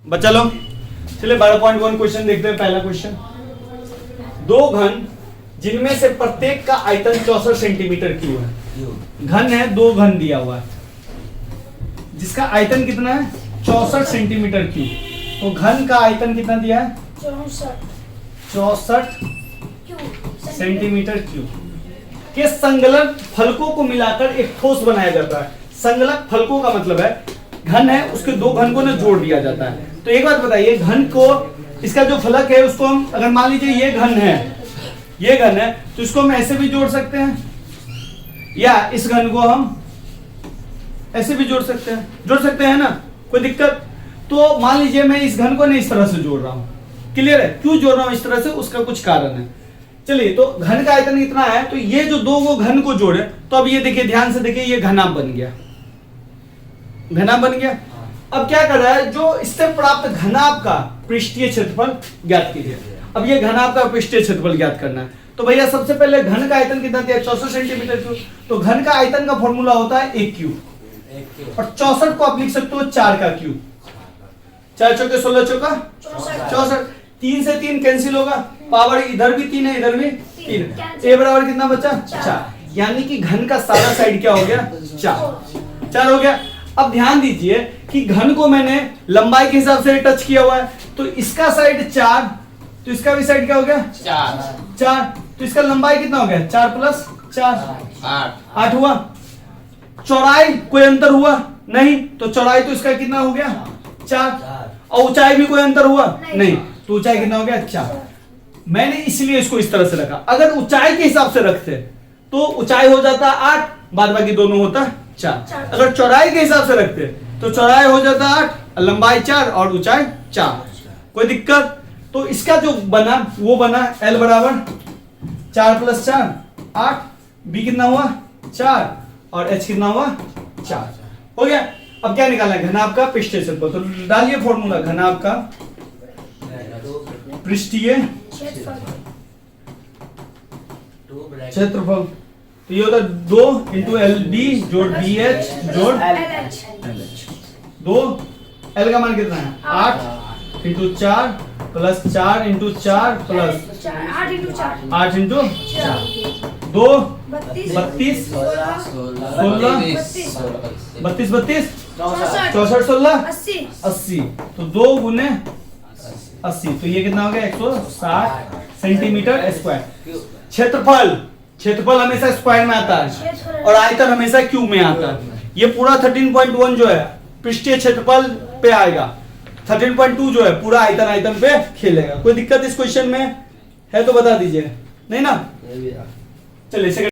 बच्चा लोग चलिए 12.1 क्वेश्चन देखते हैं। पहला क्वेश्चन, दो घन जिनमें से प्रत्येक का आयतन 64 सेंटीमीटर क्यूब है। घन है, दो घन दिया हुआ है जिसका आयतन कितना है 64 सेंटीमीटर क्यूब। तो घन का आयतन कितना दिया है 64 सेंटीमीटर क्यूब के संगलक फलकों को मिलाकर एक ठोस बनाया जाता है। संगलक फलकों का मतलब है घन है उसके दो घन को ना जोड़ दिया जाता है। तो एक बात बताइए, घन को इसका जो फलक है उसको हम अगर मान लीजिए ये घन है तो इसको हम ऐसे भी जोड़ सकते हैं या इस घन को हम ऐसे भी जोड़ सकते हैं ना, कोई दिक्कत। तो मान लीजिए मैं इस घन को नहीं इस तरह से जोड़ रहा हूं, क्लियर है? क्यों जोड़ रहा हूं इस तरह से, उसका कुछ कारण है। चलिए, तो घन का आयतन इतना है तो ये जो दो वो घन को जोड़े तो अब ये देखिए, ध्यान से देखिए, ये घना बन गया। अब क्या कर रहा है, जो इससे प्राप्त घनाभ का पृष्ठीय क्षेत्रफल ज्ञात कीजिए। अब ये घनाभ का पृष्ठीय क्षेत्रफल ज्ञात करना है। तो भैया सबसे पहले घन का आयतन कितना दिया 64 सेंटीमीटर क्यूब। तो घन का आयतन का फॉर्मूला होता है 1 क्यूब और 64 को आप लिख सकते हो 4 का क्यूब। 4 चौके 16 चौका 64। 3 से 3 कैंसिल होगा, पावर इधर भी 3 है इधर भी 3। ए बराबर कितना बचा 4। यानी कि घन का सारा साइड क्या हो गया 4 हो गया। अब ध्यान दीजिए कि घन को मैंने लंबाई के हिसाब से टच किया हुआ है, तो इसका साइड 4 तो इसका भी साइड क्या हो गया 4। तो इसका लंबाई कितना हो गया 4 प्लस 4 8 हुआ। चौड़ाई कोई अंतर हुआ नहीं, तो चौड़ाई तो इसका कितना हो गया 4 और ऊंचाई भी कोई अंतर हुआ नहीं, तो ऊंचाई कितना हो गया 4। मैंने इसलिए इसको इस तरह से रखा। अगर ऊंचाई के हिसाब से रखते तो ऊंचाई हो जाता 8, बाद बाकी दोनों होता 4। अगर चौड़ाई के हिसाब से रखते तो चौड़ाई हो जाता 8, लंबाई 4 और ऊंचाई 4। कोई दिक्कत? तो इसका जो बना वो बना L बराबर 4 प्लस 4 8, B कितना हुआ 4 और H कितना हुआ 4। हो गया। अब क्या निकालना है, घनाभ का पृष्ठीय क्षेत्रफल। तो डालिए फॉर्मूला, घनाभ का पृष्ठीय क्षेत्रफल। तो ये होता 2 इंटू LB जोड़ BH जोड़ LH। 2 L का मान कितना है 8 into 4 plus 4 into 4 plus 8 into 4 2 32 16 32 64 16 80। तो 2 गुने 80, तो ये कितना हो गया 160 सेंटीमीटर स्क्वायर। क्षेत्रफल हमेशा स्क्वायर में आता है और आयतन हमेशा क्यूब में आता है। ये पूरा 13.1 जो है पृष्ठीय क्षेत्रफल पे आएगा, 13.2 जो है पूरा आयतन पे खेलेगा। कोई दिक्कत इस क्वेश्चन में है तो बता दीजिए, नहीं ना? चलिए